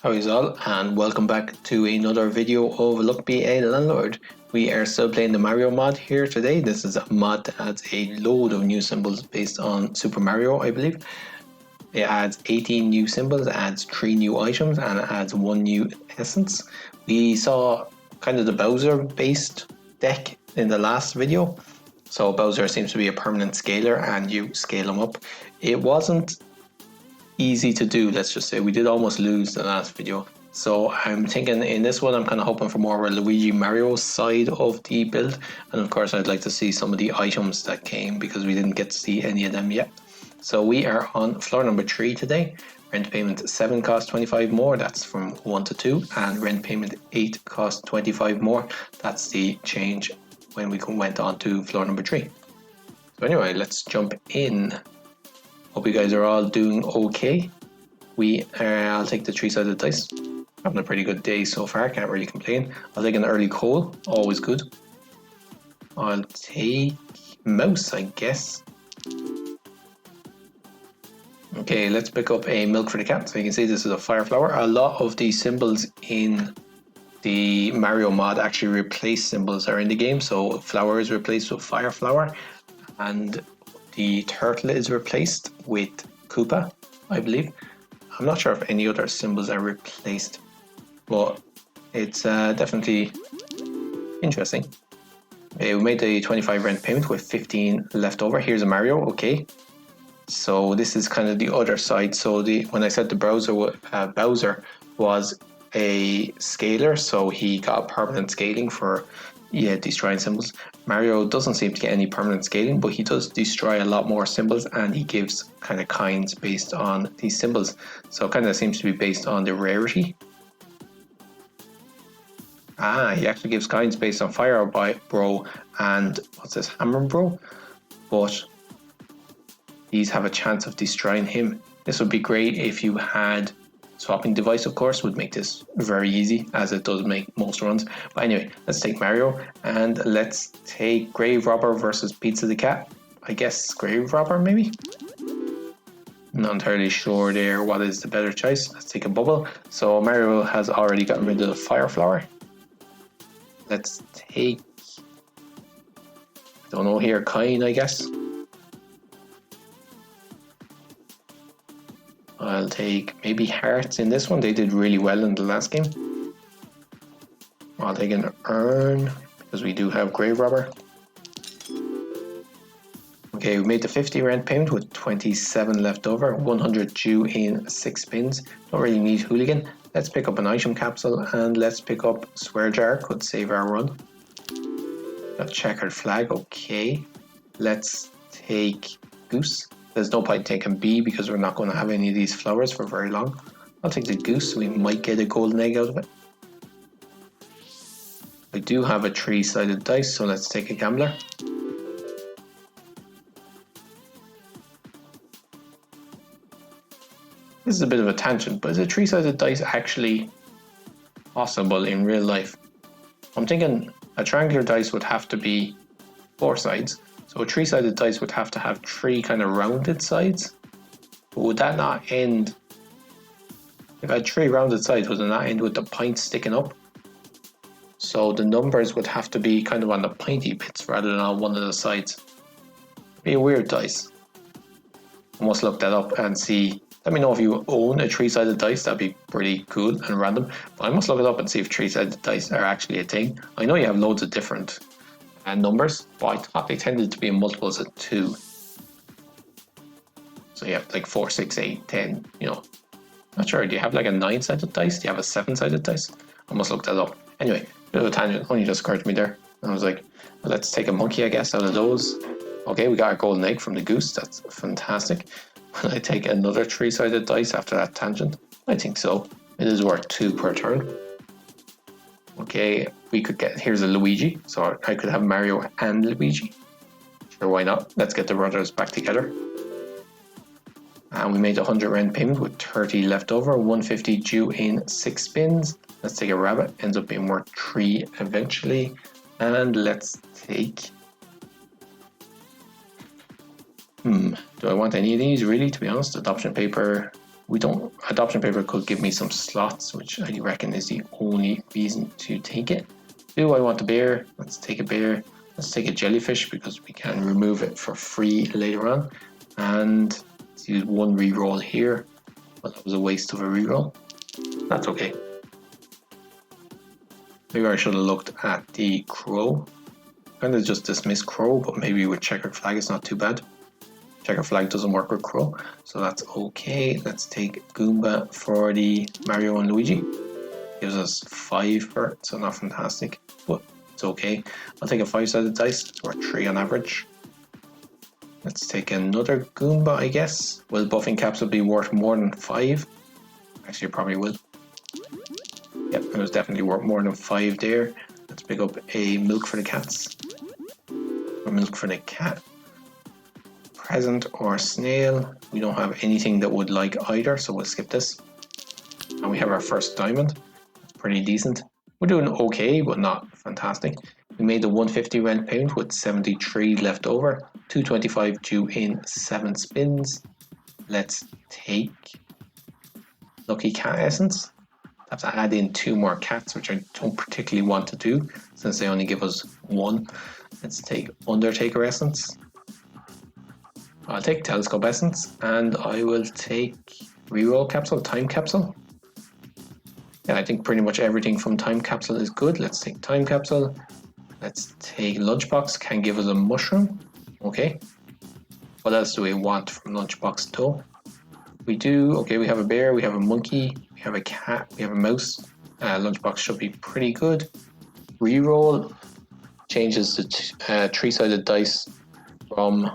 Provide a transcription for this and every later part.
How is all, and welcome back to another video of Look Be a Landlord. We are still playing the Mario mod here today. This is a mod that adds a load of new symbols based on Super Mario, I believe. It adds 18 new symbols, adds 3 new items, and it adds 1 new essence. We saw kind of the Bowser based deck in the last video. So Bowser seems to be a permanent scaler and you scale him up. It wasn't easy to do, let's just say. We did almost lose the last video. So I'm thinking in this one, I'm kind of hoping for more of a Luigi Mario side of the build. And of course, I'd like to see some of the items that came because we didn't get to see any of them yet. So we are on floor number 3 today. Rent payment 7 costs 25 more, that's from 1 to 2. And rent payment 8 costs 25 more, that's the change when we went on to floor number 3. So anyway, let's jump in. Hope you guys are all doing okay. I'll take the 3-sided dice. Having a pretty good day so far, can't really complain. I'll take an early coal, always good. I'll take mouse, I guess. Okay, let's pick up a milk for the cat. So you can see this is a fire flower. A lot of the symbols in the Mario mod actually replace symbols that are in the game. So flower is replaced with fire flower, and the turtle is replaced with Koopa, I believe. I'm not sure if any other symbols are replaced, but it's definitely interesting. We made the 25 rent payment with 15 left over. Here's a Mario, okay. So this is kind of the other side. So when I said the Bowser was a scaler, so he got permanent scaling for destroying symbols. Mario doesn't seem to get any permanent scaling, but he does destroy a lot more symbols, and he gives kind of kinds based on these symbols. So it kind of seems to be based on the rarity. He actually gives kinds based on Fire Bro and what's this, Hammer Bro, but these have a chance of destroying him. This would be great if you had swapping device, of course, would make this very easy, as it does make most runs. But anyway, let's take Mario, and let's take Grave Robber versus Pizza the Cat. I guess Grave Robber, maybe? Not entirely sure there what is the better choice. Let's take a bubble. So Mario has already gotten rid of the fire flower. Let's take, I don't know here, Kine, I guess. I'll take maybe Hearts in this one. They did really well in the last game. I'll take an Urn because we do have Grave Robber. Okay, we made the 50 rent payment with 27 left over, 100 due in 6 spins. Don't really need Hooligan. Let's pick up an item capsule and let's pick up Swear Jar, could save our run. A checkered flag, okay. Let's take Goose. There's no point taking B because we're not going to have any of these flowers for very long. I'll take the goose, we might get a golden egg out of it. I do have a 3-sided dice, so let's take a gambler. This is a bit of a tangent, but is a 3-sided dice actually possible in real life? I'm thinking a triangular dice would have to be 4 sides. So a 3-sided dice would have to have 3 kind of rounded sides. But would that not end, if I had 3 rounded sides, would it not end with the points sticking up? So the numbers would have to be kind of on the pointy bits rather than on one of the sides. It'd be a weird dice. I must look that up and see. Let me know if you own a 3-sided dice, that'd be pretty cool and random. But I must look it up and see if 3-sided dice are actually a thing. I know you have loads of different numbers, but I thought they tended to be in multiples of 2. So you have like 4, 6, 8, 10, you know. Not sure, do you have like a 9-sided dice? Do you have a 7-sided dice? I must look that up. Anyway, bit of a tangent, only just occurred to me there. And I was like, well, let's take a monkey, I guess, out of those. Okay, we got a golden egg from the goose, that's fantastic. Will I take another 3-sided dice after that tangent? I think so. It is worth 2 per turn. Okay, we could get, here's a Luigi, so I could have Mario and Luigi. Sure, why not? Let's get the brothers back together. And we made 100 rent payment with 30 left over, 150 due in 6 spins. Let's take a rabbit, ends up being worth 3 eventually. And let's take, do I want any of these really, to be honest? Adoption paper, We don't, adoption paper could give me some slots, which I reckon is the only reason to take it. Do I want a bear? Let's take a bear. Let's take a jellyfish because we can remove it for free later on. And let's use one reroll here. Well, that was a waste of a reroll. That's okay. Maybe I should have looked at the crow. Kind of just dismiss crow, but maybe with checkered flag it's not too bad. Checker flag doesn't work with crow, so that's okay. Let's take Goomba for the Mario and Luigi. Gives us 5 for it, so not fantastic, but it's okay. I'll take a 5-sided dice, it's worth 3 on average. Let's take another Goomba, I guess. Will buffing capsule be worth more than 5? Actually, it probably will. Yep, it was definitely worth more than 5 there. Let's pick up a milk for the cats. Or milk for the cat. Present or snail. We don't have anything that would like either, so we'll skip this. And we have our first diamond. It's pretty decent. We're doing okay, but not fantastic. We made the 150 rent payment with 73 left over. 225 due in 7 spins. Let's take Lucky Cat Essence. I have to add in 2 more cats, which I don't particularly want to do since they only give us 1. Let's take Undertaker Essence. I'll take Telescope Essence, and I will take Reroll Capsule, Time Capsule. Yeah, I think pretty much everything from Time Capsule is good. Let's take Time Capsule. Let's take Lunchbox, can give us a mushroom. Okay. What else do we want from Lunchbox though? We do, okay, we have a bear, we have a monkey, we have a cat, we have a mouse. Lunchbox should be pretty good. Reroll changes the 3-sided dice from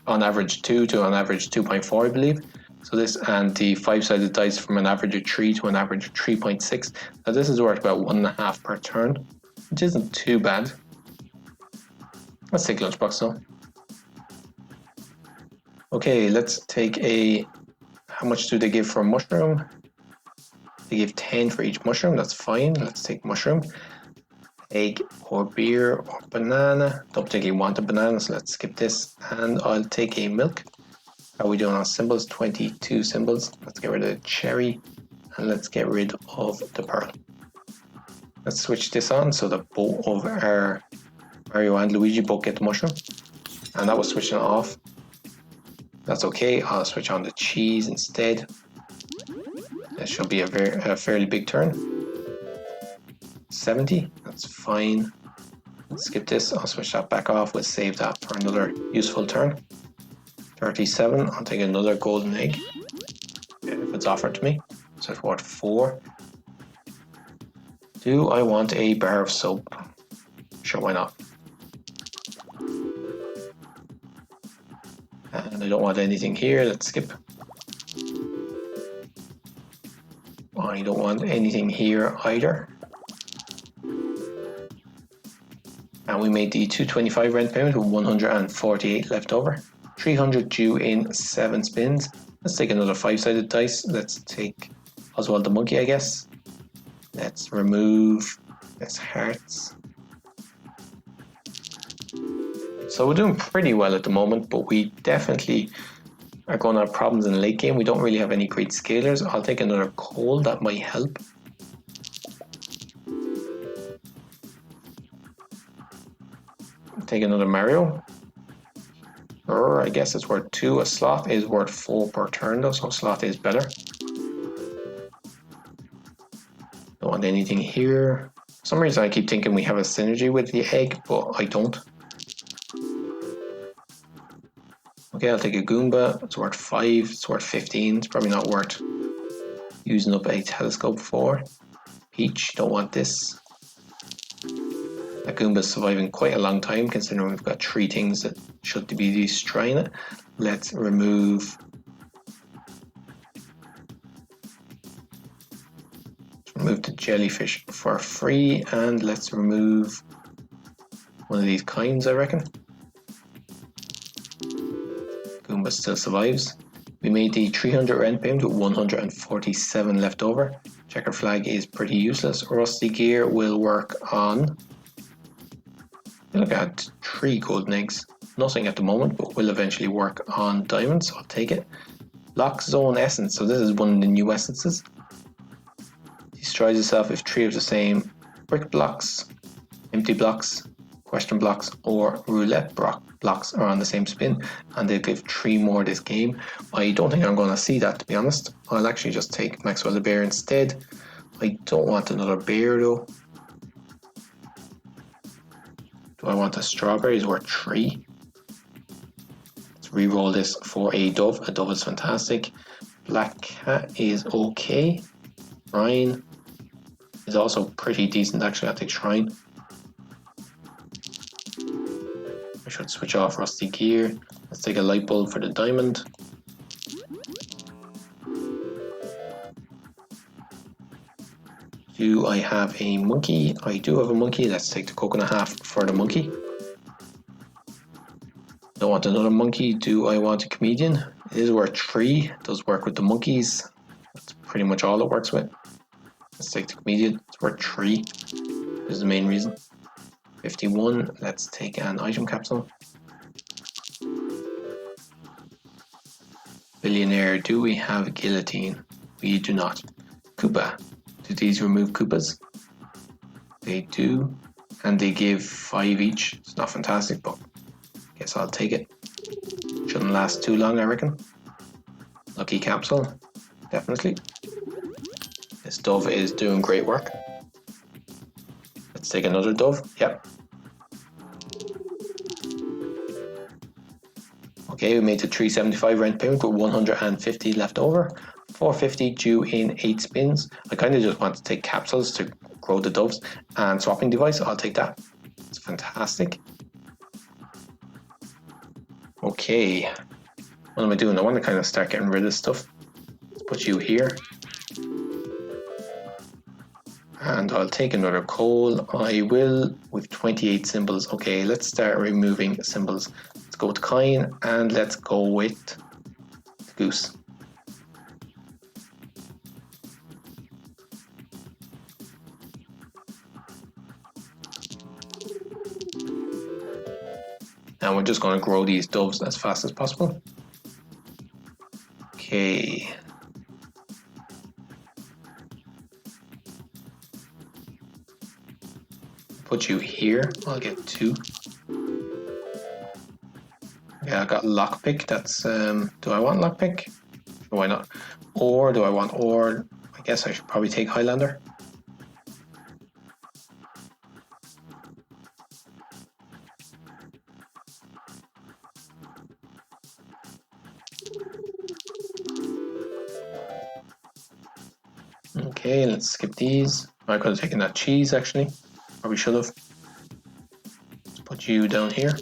on average 2 to on average 2.4, I believe. So this, and the 5-sided dice from an average of 3 to an average of 3.6. Now this is worth about 1.5 per turn, which isn't too bad. Let's take Lunchbox though. Okay, let's take a, how much do they give for a mushroom? They give 10 for each mushroom, that's fine. Let's take mushroom. Egg or beer or banana. Don't particularly want a banana, so let's skip this. And I'll take a milk. How are we doing on symbols? 22 symbols. Let's get rid of the cherry and let's get rid of the pearl. Let's switch this on so that both of our Mario and Luigi both get the mushroom. And that was switching it off. That's okay, I'll switch on the cheese instead. That should be a fairly big turn. 70, that's fine. Let's skip this, I'll switch that back off, we'll save that for another useful turn. 37, I'll take another golden egg, if it's offered to me. So it's worth 4. Do I want a bar of soap? Sure, why not? And I don't want anything here, let's skip. I don't want anything here either. And we made the 225 rent payment with 148 left over. 300 due in 7 spins. Let's take another 5-sided dice. Let's take Oswald the Monkey, I guess. Let's remove this hearts. So we're doing pretty well at the moment, but we definitely are going to have problems in the late game. We don't really have any great scalers. I'll take another coal, that might help. Take another Mario. Or I guess it's worth 2. A slot is worth 4 per turn though, so a slot is better. Don't want anything here. For some reason I keep thinking we have a synergy with the egg, but I don't. Okay, I'll take a Goomba. It's worth 5, it's worth 15. It's probably not worth using up a telescope for. Peach, don't want this. That Goomba's surviving quite a long time considering we've got 3 things that should be destroying it. Let's remove the jellyfish for free, and let's remove one of these kinds, I reckon. Goomba still survives. We made the 300 rent payment with 147 left over. Checker flag is pretty useless. Rusty gear will work on, I think I had 3 golden eggs. Nothing at the moment, but will eventually work on diamonds, so I'll take it. Lock Zone Essence. So this is one of the new essences. Destroys itself if 3 of the same brick blocks, empty blocks, question blocks, or roulette blocks are on the same spin, and they'll give 3 more this game. I don't think I'm going to see that, to be honest. I'll actually just take Maxwell the Bear instead. I don't want another bear though. Do I want a strawberry? Is worth 3. Let's re-roll this for a dove. A dove is fantastic. Black cat is okay. Shrine is also pretty decent actually. I'll take Shrine. I should switch off Rusty Gear. Let's take a light bulb for the diamond. Do I have a monkey? I do have a monkey. Let's take the coconut half for the monkey. Don't want another monkey. Do I want a comedian? It is worth 3. It does work with the monkeys. That's pretty much all it works with. Let's take the comedian. It's worth 3. This is the main reason. 51. Let's take an item capsule. Billionaire. Do we have guillotine? We do not. Koopa. Do these remove Koopas? They do. And they give 5 each. It's not fantastic, but I guess I'll take it. Shouldn't last too long, I reckon. Lucky capsule. Definitely. This dove is doing great work. Let's take another dove. Yep. Okay, we made the 375 rent payment with 150 left over. 450 due in 8 spins. I kind of just want to take capsules to grow the doves, and swapping device, I'll take that. It's fantastic. Okay, what am I doing? I want to kind of start getting rid of stuff. Let's put you here. And I'll take another coal. I will with 28 symbols. Okay, let's start removing symbols. Let's go with coin and let's go with the goose. And we're just going to grow these doves as fast as possible. Okay. Put you here. I'll get 2. Yeah, I got lockpick. That's do I want lockpick? Sure, why not? Or do I want ore? I guess I should probably take Highlander. Okay, let's skip these. I could have taken that cheese actually. Probably should have. Let's put you down here.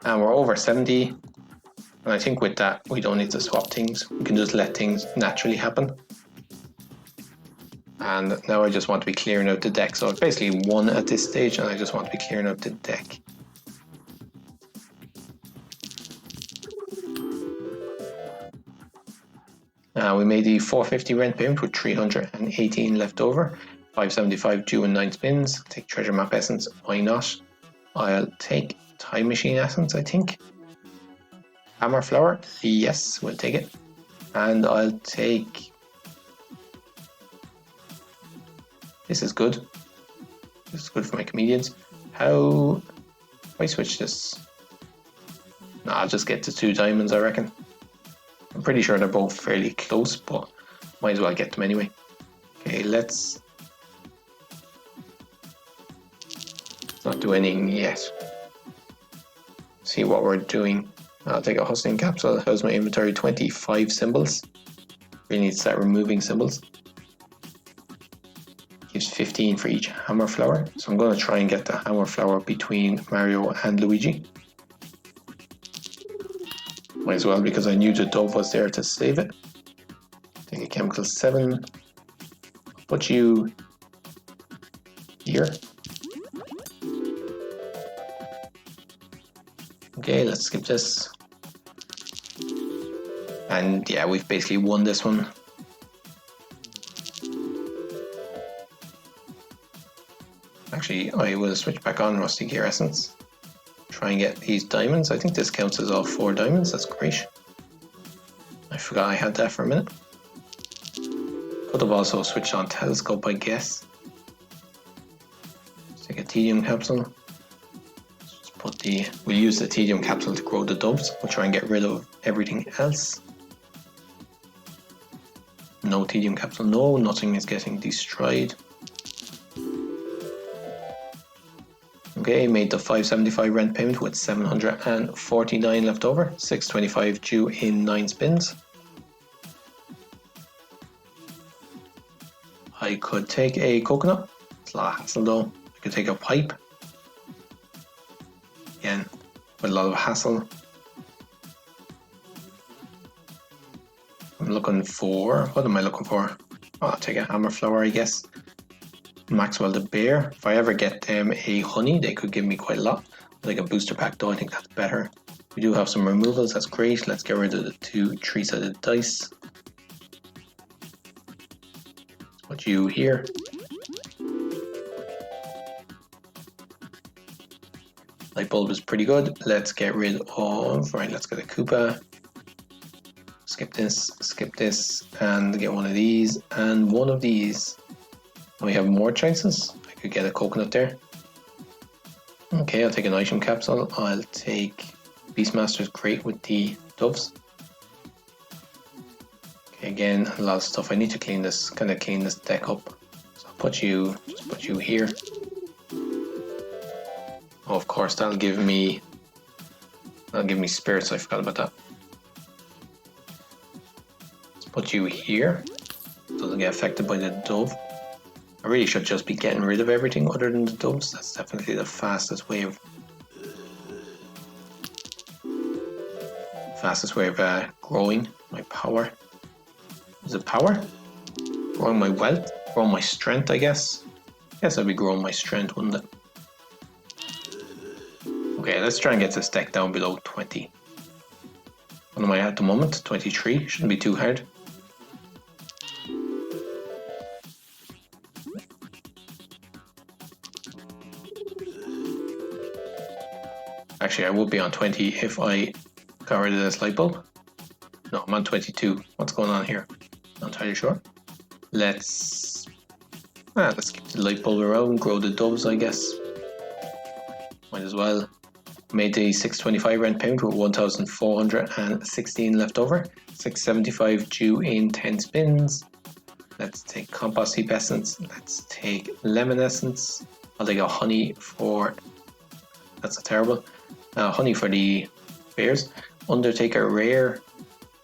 And we're over 70. And I think with that, we don't need to swap things. We can just let things naturally happen. And now I just want to be clearing out the deck. So it's basically 1 at this stage, and I just want to be clearing out the deck. We made the 450 rent payment with 318 left over. 575 due in 9 spins. Take treasure map essence, why not? I'll take time machine essence, I think. Hammer flower, yes, we'll take it. And I'll take... This is good. This is good for my comedians. How... If I switch this... No, I'll just get to 2 diamonds, I reckon. I'm pretty sure they're both fairly close, but might as well get them anyway. Okay, let's not do anything yet. See what we're doing. I'll take a hustling capsule. How's my inventory? 25 symbols. We need to start removing symbols. Gives 15 for each hammer flower. So I'm going to try and get the hammer flower between Mario and Luigi. Might as well, because I knew the dove was there to save it. Take a chemical 7. Put you here. Okay, let's skip this. And yeah, we've basically won this one. Actually, I will switch back on Rusty Gear Essence. Try and get these diamonds. I think this counts as all 4 diamonds. That's great. I forgot I had that for a minute. Could have also switched on telescope, I guess. Let's take a tedium capsule. We'll use the tedium capsule to grow the doves. We'll try and get rid of everything else. No tedium capsule, no, nothing is getting destroyed. Okay, made the 575 rent payment with 749 left over, 625 due in 9 spins. I could take a coconut, it's a lot of hassle though. I could take a pipe. Again, with a lot of hassle. I'm looking for, what am I looking for? Oh, I'll take a hammer flower, I guess. Maxwell the bear. If I ever get them a honey, they could give me quite a lot. Like a booster pack though, I think that's better. We do have some removals, that's great. Let's get rid of the 2 3-sided dice. Put you here. Light bulb is pretty good. Let's get rid of, right, let's get a Koopa. Skip this, and get one of these, and one of these. And we have more choices. I could get a coconut there. Okay, I'll take an item capsule. I'll take Beastmaster's crate with the doves. Okay, again, a lot of stuff. I need to clean this, kind of clean this deck up. So I'll put you, just put you here. Oh, of course, that'll give me spirits. I forgot about that. Let's put you here. Doesn't get affected by the dove. I really should just be getting rid of everything other than the doves. That's definitely the fastest way of growing my power. Is it power? Growing my wealth? Growing my strength, I guess. I guess I'd be growing my strength, wouldn't it? Okay, let's try and get this deck down below 20. What am I at the moment? 23. Shouldn't be too hard. Actually, I would be on 20 if I got rid of this light bulb. No, I'm on 22. What's going on here? Not entirely sure. Let's keep the light bulb around, grow the doves, I guess. Might as well. Made the 625 rent payment with 1,416 left over. 675 due in 10 spins. Let's take compost heap essence. Let's take lemon essence. I'll take a honey for. That's a terrible. Honey for the bears. Undertaker rare.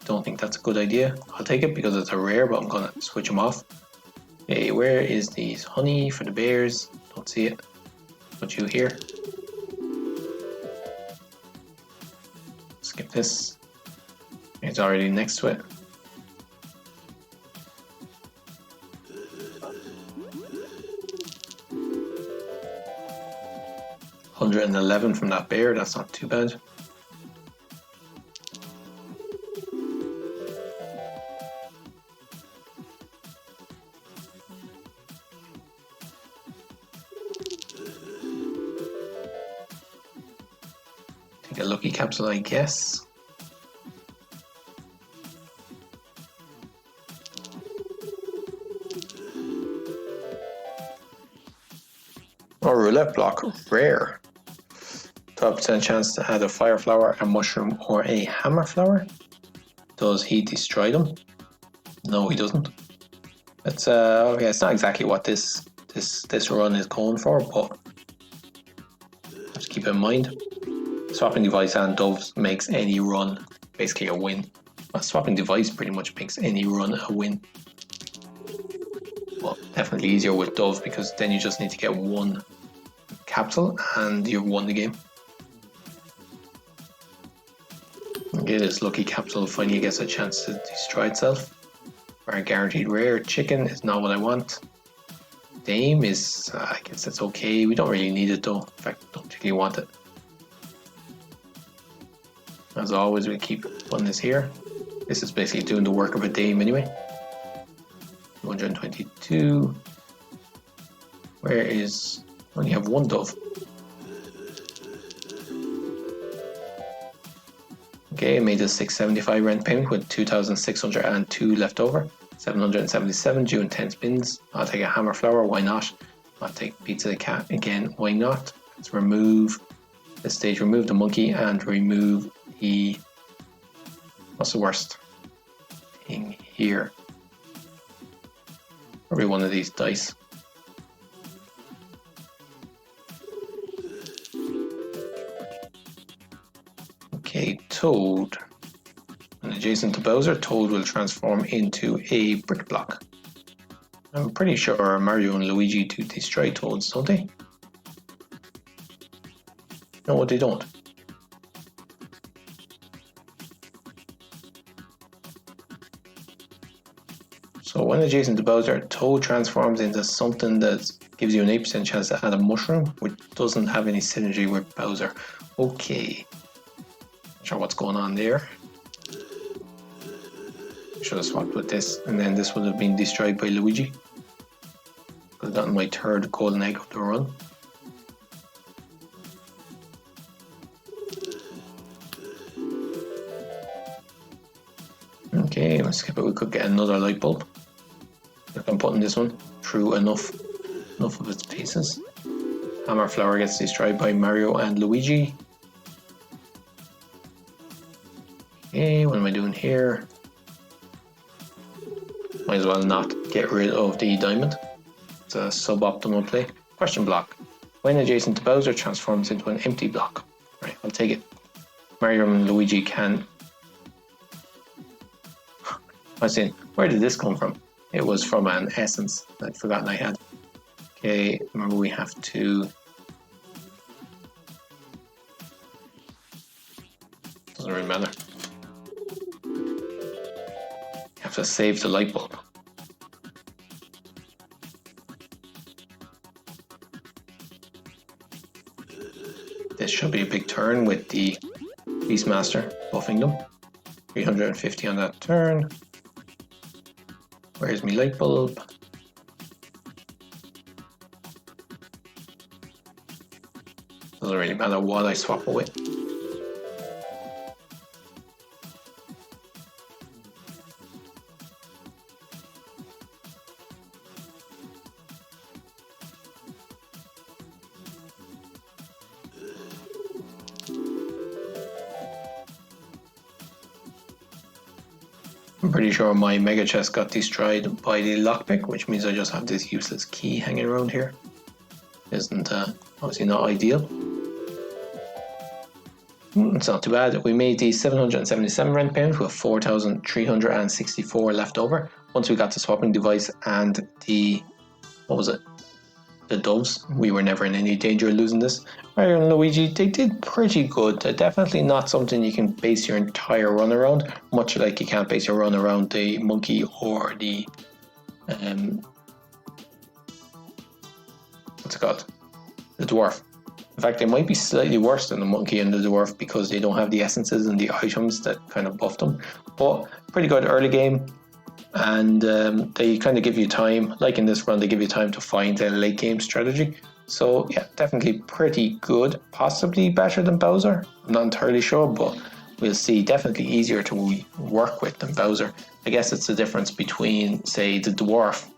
Don't think that's a good idea. I'll take it because it's a rare, but I'm gonna switch them off. Okay, where is these honey for the bears? Don't see it. Put you here. Skip this. It's already next to it. $111 from that bear, that's not too bad. Take a lucky capsule, I guess. Or roulette block, rare. 12% chance to add a fire flower, a mushroom, or a hammer flower. Does he destroy them? No, he doesn't. It's okay. It's not exactly what this run is going for, but just keep in mind. Swapping device and doves makes any run basically a win. Well, swapping device pretty much makes any run a win. Well, definitely easier with doves because then you just need to get one capsule and you've won the game. Okay, this lucky capsule finally gets a chance to destroy itself. Our guaranteed rare chicken is not what I want. Dame is, I guess that's okay. We don't really need it though. In fact, don't particularly want it. As always, we keep putting this here. This is basically doing the work of a dame anyway. 222. Where is, only have one dove. Okay, I made a 675 rent payment with 2,602 left over. 777 due in 10 spins. I'll take a hammer flower, why not? I'll take Pizza the Cat again, why not? Let's remove this stage, remove the monkey and remove the, what's the worst thing here? Probably one of these dice. Okay, Toad. And adjacent to Bowser, Toad will transform into a brick block. I'm pretty sure Mario and Luigi do destroy Toads, don't they? No, they don't. So when adjacent to Bowser, Toad transforms into something that gives you an 8% chance to add a mushroom, which doesn't have any synergy with Bowser. Okay. Not sure what's going on there. Should have swapped with this, and then this would have been destroyed by Luigi. Could have gotten my third golden egg of the run. Okay, let's skip it. We could get another light bulb if I'm putting this one through enough of its pieces. Hammer flower gets destroyed by Mario and Luigi. Okay, what am I doing here? Might as well not get rid of the diamond. It's a suboptimal play. Question block. When adjacent to Bowser, transforms into an empty block. Right, I'll take it. Mario and Luigi can... I was saying, where did this come from? It was from an essence that I'd forgotten I had. Okay, remember we have to... Doesn't really matter. Have to save the light bulb. This should be a big turn with the Beastmaster buffing them. 350 on that turn. Where's my light bulb? Doesn't really matter what I swap it with. I'm pretty sure my mega chest got destroyed by the lockpick, which means I just have this useless key hanging around here. Isn't obviously not ideal. It's not too bad. We made the 777 rent payment with 4,364 left over. Once we got the swapping device and the, what was it? The doves, we were never in any danger of losing this. Mario and Luigi, they did pretty good. They're definitely not something you can base your entire run around, much like you can't base your run around the monkey or the what's it called? The dwarf. In fact, they might be slightly worse than the monkey and the dwarf because they don't have the essences and the items that kind of buff them. But pretty good early game. And they kind of give you time, like in this run, they give you time to find a late game strategy. So yeah, definitely pretty good, possibly better than Bowser. I'm not entirely sure, but we'll see. Definitely easier to work with than Bowser. I guess it's the difference between, say, the dwarf,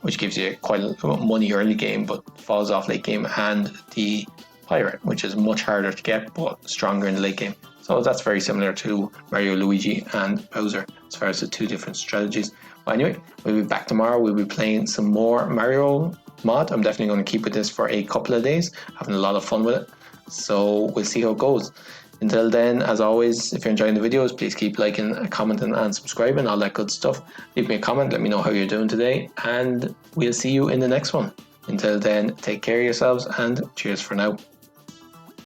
which gives you quite a lot of money early game, but falls off late game, and the pirate, which is much harder to get, but stronger in the late game. So that's very similar to Mario, Luigi and Bowser as far as the two different strategies. But anyway, we'll be back tomorrow. We'll be playing some more Mario mod. I'm definitely going to keep with this for a couple of days, having a lot of fun with it. So we'll see how it goes. Until then, as always, if you're enjoying the videos, please keep liking, commenting and subscribing, all that good stuff. Leave me a comment, let me know how you're doing today, and we'll see you in the next one. Until then, take care of yourselves and cheers for now.